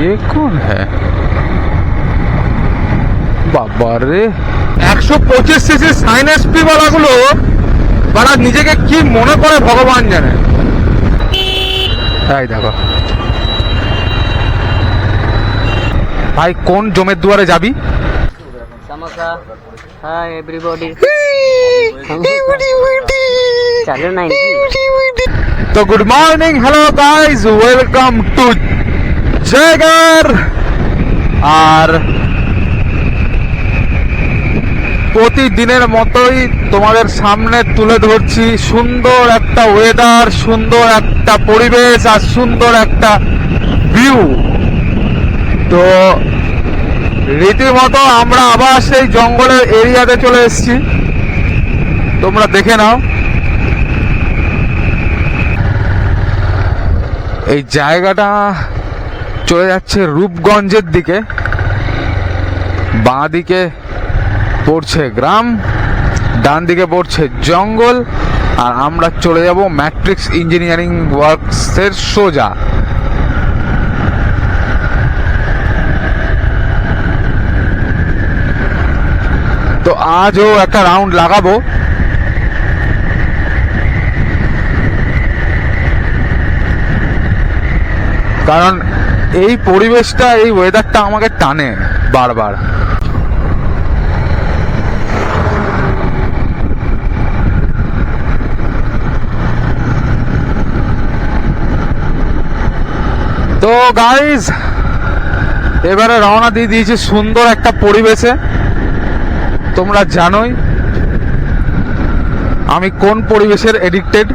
ये कौन है বাবা রে 125 সিসি সাইন এসপি वाला গুলো বাড়া নিজেকে কি মনে করে ভগবান জানে। এই দেখো ভাই কোন জমের দুয়ারে যাবি? समोसा हाय एवरीबॉडी चलो ना তো good morning, hello guys, welcome to জয়গর। আর প্রতিদিনের মতোই তোমাদের সামনে তুলে ধরছি সুন্দর একটা ওয়েদার, সুন্দর একটা পরিবেশ আর সুন্দর একটা ভিউ। তো রীতিমতো আমরা আবার সেই জঙ্গলের এরিয়াতে চলে এসেছি, তোমরা দেখে নাও। এই জায়গাটা চলে যাচ্ছে রূপগঞ্জের দিকে, বাঁ দিকে পড়ছে গ্রাম, ডান দিকে পড়ছে জঙ্গল, আর আমরা চলে যাব ম্যাট্রিক্স ইঞ্জিনিয়ারিং ওয়ার্কসের সোজা। তো আজও একটা রাউন্ড লাগাবো, কারণ এই পরিবেশটা, এই ওয়েদারটা আমাকে টানে বারবার। তো গাইজ এবারে রওনা দিয়ে দিয়েছি সুন্দর একটা পরিবেশে। তোমরা জানোই আমি কোন পরিবেশের এডিক্টেড।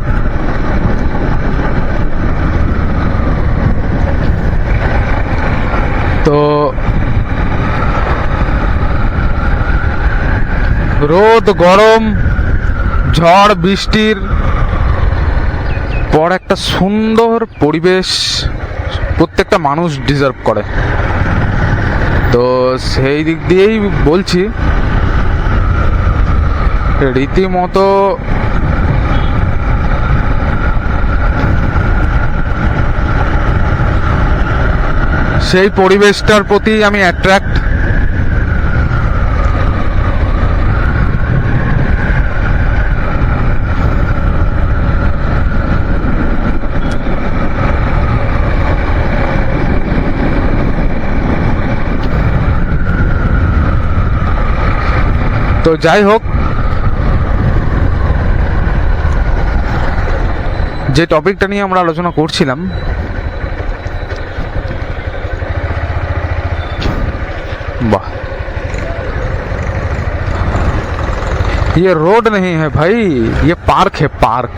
তো রোদ গরম ঝড় বৃষ্টির পর একটা সুন্দর পরিবেশ প্রত্যেকটা মানুষ ডিজার্ভ করে। তো সেই দিক দিয়েই বলছি, রীতিমতো সেই পরিবেশটার প্রতি আমি অ্যাট্রাক্ট। তো যাই হোক, যে টপিকটা নিয়ে আমরা আলোচনা করছিলাম, वाह ये रोड नहीं है भाई, ये पार्क है, पार्क।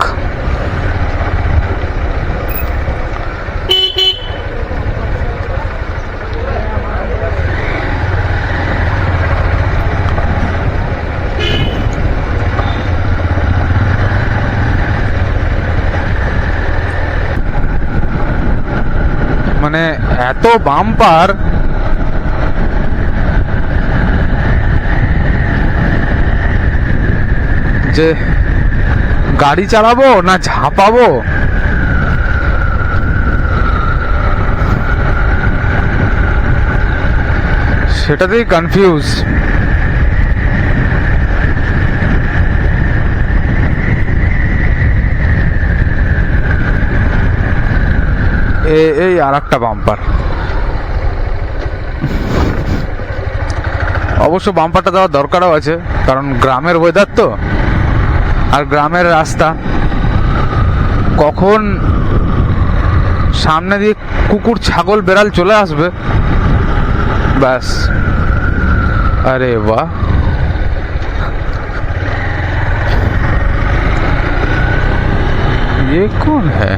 মানে এত বাম্পার, যে গাড়ি চালাবো না ঝাঁপাবো সেটাতেই কনফিউজ। এই আর একটা বাম্পার, অবশ্য বাম্পারটা দেওয়ার দরকারও আছে, কারণ গ্রামের ওয়েদার তো, আর গ্রামের রাস্তা, কখন সামনে দিয়ে কুকুর ছাগল বেড়াল চলে আসবে ব্যাস। আরে বাহ, ये कौन है?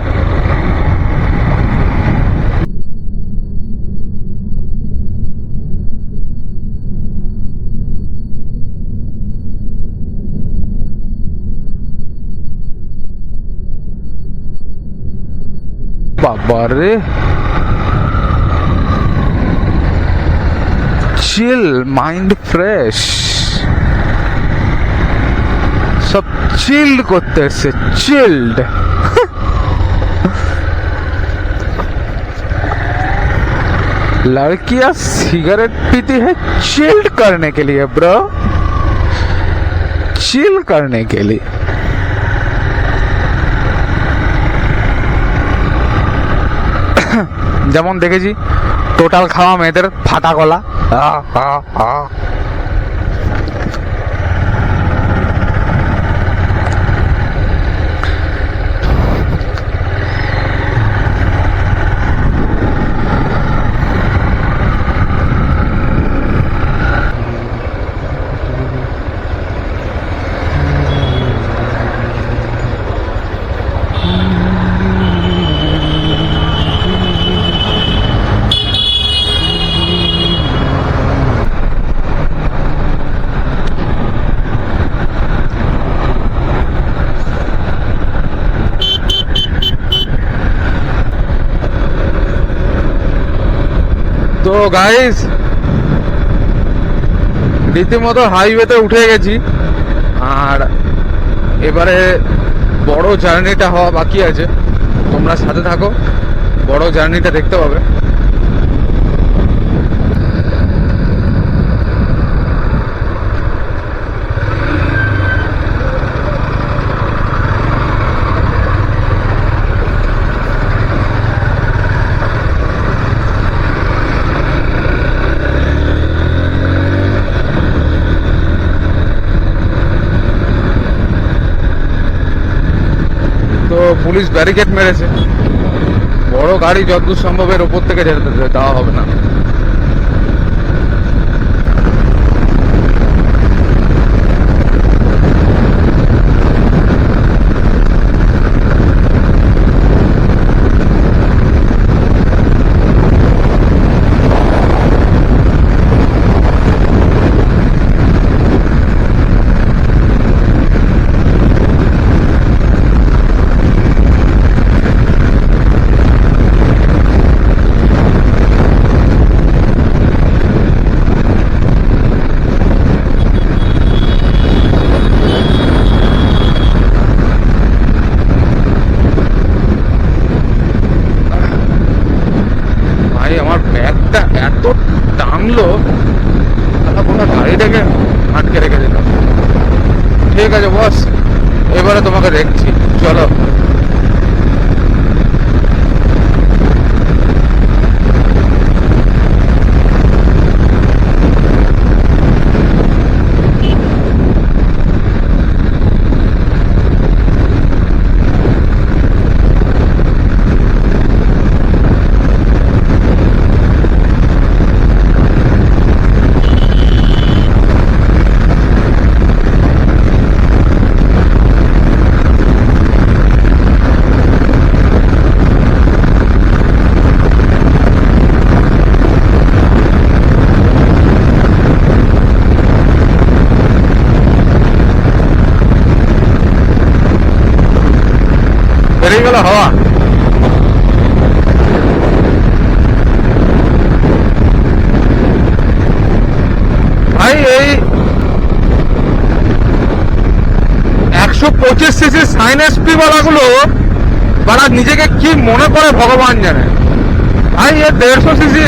बाबा रे, चिल, माइंड फ्रेश, सब चिल्ड করতে এসেছে, চিল্ড। लड़कियां सिगरेट पीती है चिल करने के लिए ब्रो, चिल करने के लिए। যেমন দেখেছি টোটাল খাওয়া মেয়েদের ফাটা গলা। তো গাইস রীতিমতো হাইওয়েতে উঠে গেছি, আর এবারে বড় জার্নিটা হওয়া বাকি আছে। তোমরা সাথে থাকো, বড় জার্নিটা দেখতে পাবে। তো পুলিশ ব্যারিকেড মেরেছে, বড় গাড়ি যতদূর সম্ভব এর ওপর থেকে দেওয়া হবে না। আমার ব্যাগটা এত টানলো, কোনো গাড়িটাকে আটকে রেখে দিল। ঠিক আছে বস, এবারে তোমাকে দেখছি, চলো। বেরিয়ে গেল হাওয়া। ভাই এই 125 সিসি সাইন এসপি বালাগুলো বাড়া নিজেকে কি মনে করে ভগবান জানে। ভাই এ 150 সিসি,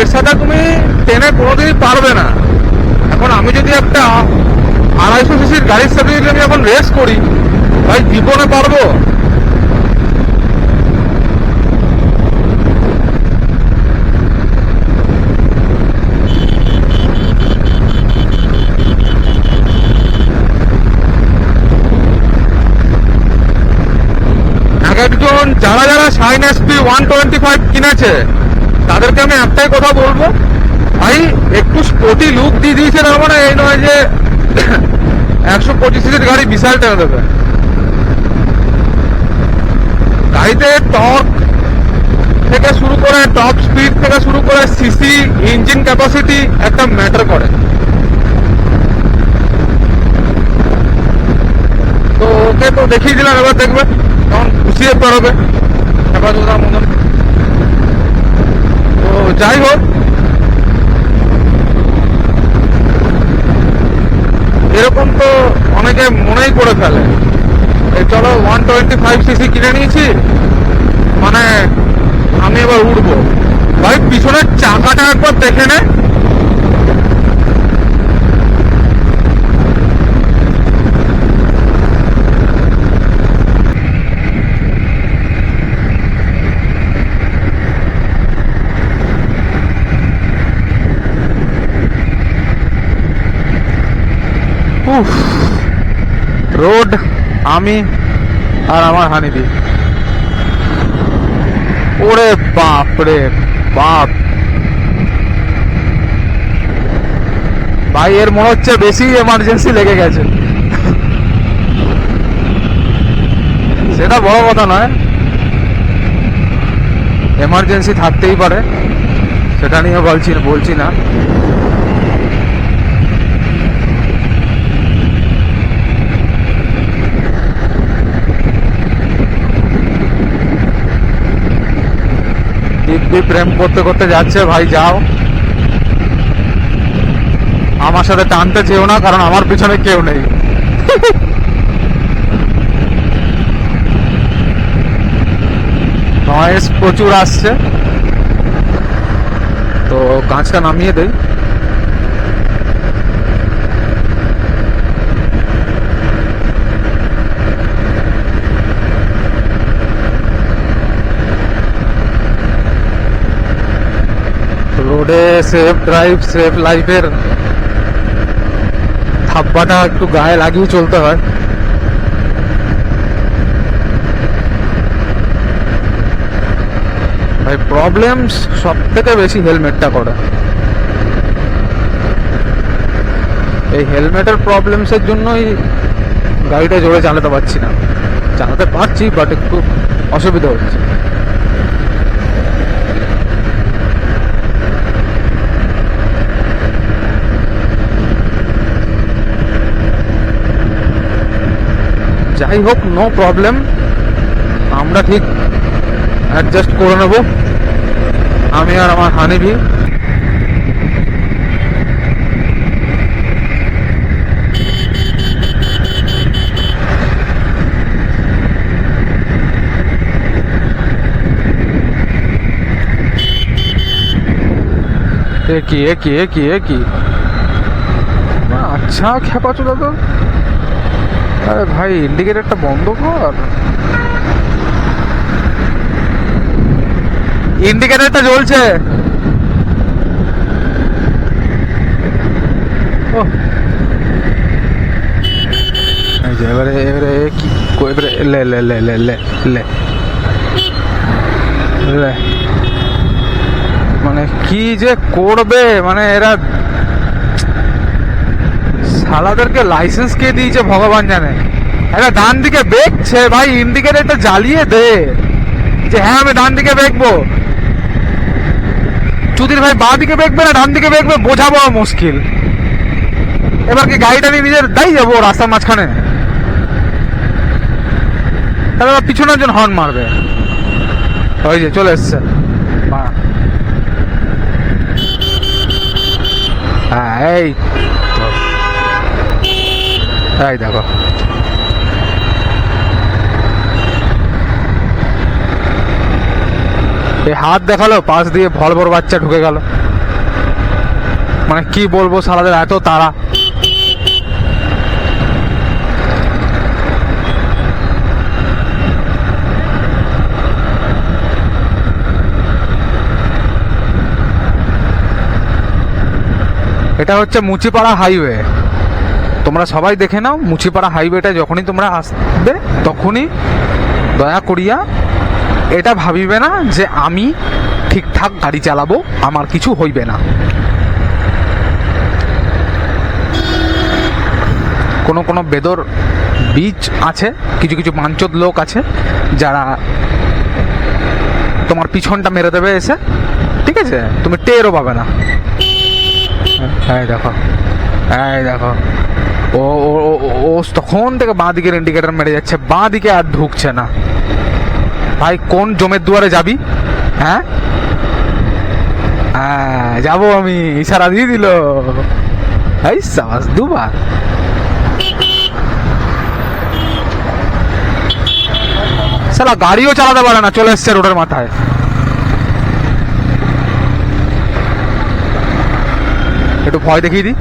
এর সাথে তুমি ট্রেনে কোনোদিনই পারবে না। এখন আমি যদি একটা 250 সিসির গাড়ির সাথে যদি আমি এখন রেস করি, ভাই জীবনে পারবো? এক একজন যারা যারা শাইন এসপি 125 কিনেছে তাদেরকে আমি একটাই কথা বলবো, ভাই একটু স্পোর্টি লুক দিয়ে দিয়েছে, তার মানে এই নয় যে 125 সিসির গাড়ি বিশাল টেনে দেবে। গাড়িতে টর্ক থেকে শুরু করে, টপ স্পিড থেকে শুরু করে, সিসি, ইঞ্জিন ক্যাপাসিটি একটা ম্যাটার করে। তো ওকে তো দেখিয়ে দিলাম, এবার দেখবে তখন খুশিয়ে পারবে হেফাজতার মতন। তো যাই হোক, এরকম তো অনেকে মনেই করে ফেলে, এই চলো 125 সিসি কিনে নিয়েছি মানে গাড়িটা একবার দেখে নে। উফ, রোড, আমি আর আমার হানিদি। ওরে বাপ রে বাপ, ভাই এর মনে হচ্ছে বেশি এমার্জেন্সি লেগে গেছে। সেটা বড় কথা নয়, এমার্জেন্সি থাকতেই পারে, সেটা নিয়ে বলছি না। দিব্যি প্রেম করতে করতে যাচ্ছে, ভাই যাও, আমার সাথে টানতে চেও না, কারণ আমার পিছনে কেউ নেই। নয়েজ প্রচুর আসছে, তো কাঁচটা নামিয়ে দেই। রোডে সেফ ড্রাইভ সেফ লাইফের থাপ্পাটা একটু গায়ে লাগিয়ে চলতে হয়। ভাই প্রবলেম সব থেকে বেশি হেলমেটটা করে। এই হেলমেটের প্রবলেমসের জন্যই গাড়িটা জোরে চালাতে পারছি না। চালাতে পারছি বাট একটু অসুবিধা হচ্ছে। যাই হোক, নো প্রবলেম, আমরা ঠিক অ্যাডজাস্ট করে নেব, আমি আর আমার হানিভি। কি আচ্ছা খেপা চলে তো। আরে ভাই ইন্ডিকেটরটা বন্ধ কর, ইন্ডিকেটরটা জ্বলছে। ও এই যে এবারে কি এবারে লে লে লে লে লে লে লে, মানে কি যে করবে, মানে এরা শালাদেরকে লাইসেন্স কে দিয়েছে ভগবান জানে। এরা ডান দিকে বেঁকছে, ভাই ইন্ডিকেটরটা জ্বালিয়ে দে যে হ্যাঁ আমি ডান দিকে বেঁকবো। চুদির ভাই বাঁ দিকে বেঁকবে না ডান দিকে বেঁকবে বোঝাবো মুশকিল। এবার কি গাড়িটা নিয়ে নিজের দায়ী যাবো রাস্তার মাঝখানে? তাহলে আবার পিছনের জন হর্ন মারবে। ওই যে চলে এসছে, হ্যাঁ এই দেখো, এই হাত দেখালো, পাশ দিয়ে ভলভোর বাচ্চা ঢুকে গেল। মানে কি বলবো, সারাদের এত তাড়া। এটা হচ্ছে মুচিপাড়া হাইওয়ে, তোমরা সবাই দেখে নাও। মুচিপাড়া হাইওয়েটা যখনই তোমরা আসবে তখনই দয়া করিয়া এটা ভাবিবে না যে আমি ঠিকঠাক গাড়ি চালাবো, আমার কিছু হইবে না। কোনো বেদর বীজ আছে, কিছু মাঞ্চদ লোক আছে যারা তোমার পিছনটা মেরে দেবে এসে, ঠিক আছে, তুমি টেরও পাবে না। এই দেখো ও তখন থেকে বাঁ দিকের ইন্ডিকেটর মেরে যাচ্ছে, বাঁ দিকে আর ঢুকছে না। ভাই কোন জমের দুয়ারে যাবি? হ্যাঁ যাবো আমি, ইশারা দিয়ে দিল। এই সাবাস, দুবার। শালা গাড়িও চালাতে পারে না, চলে এসছে রোডের মাথায়। একটু ভয় দেখিয়ে দিই।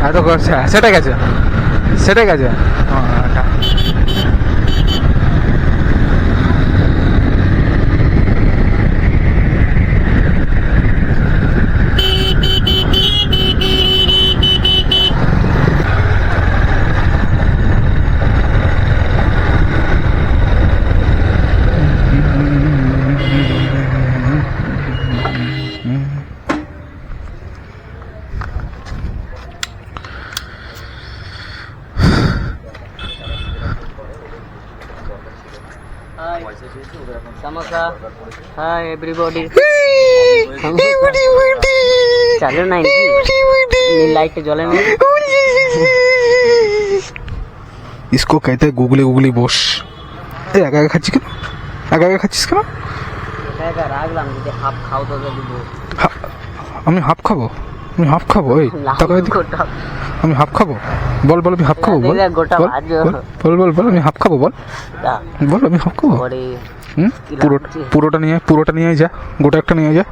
এত সেটা গেছে, সেটা গেছে। আচ্ছা। Hi. Samosa. Hi everybody. চালু নাই লাইট জ্বলে না। इसको कहते हैं गुगली गुगली बोस। এ একা একা খাচ্ছিস কেন? একা একা খাচ্ছিস কেন? একা রাখলাম, যদি হাফ খাও তো দিব। আমি হাফ খাবো? আমি হাফ খাবো? এই তাকাই দিকে। আমি হাফ খাবো? বল বল, আমি হাফ খাবো বল। গোটা বল ভাজ বল বল বল, আমি হাফ খাবো বল। বল আমি হাফ খাবো। পরে পুরোটা নিয়ে যা, গোটা একটা নিয়ে যা।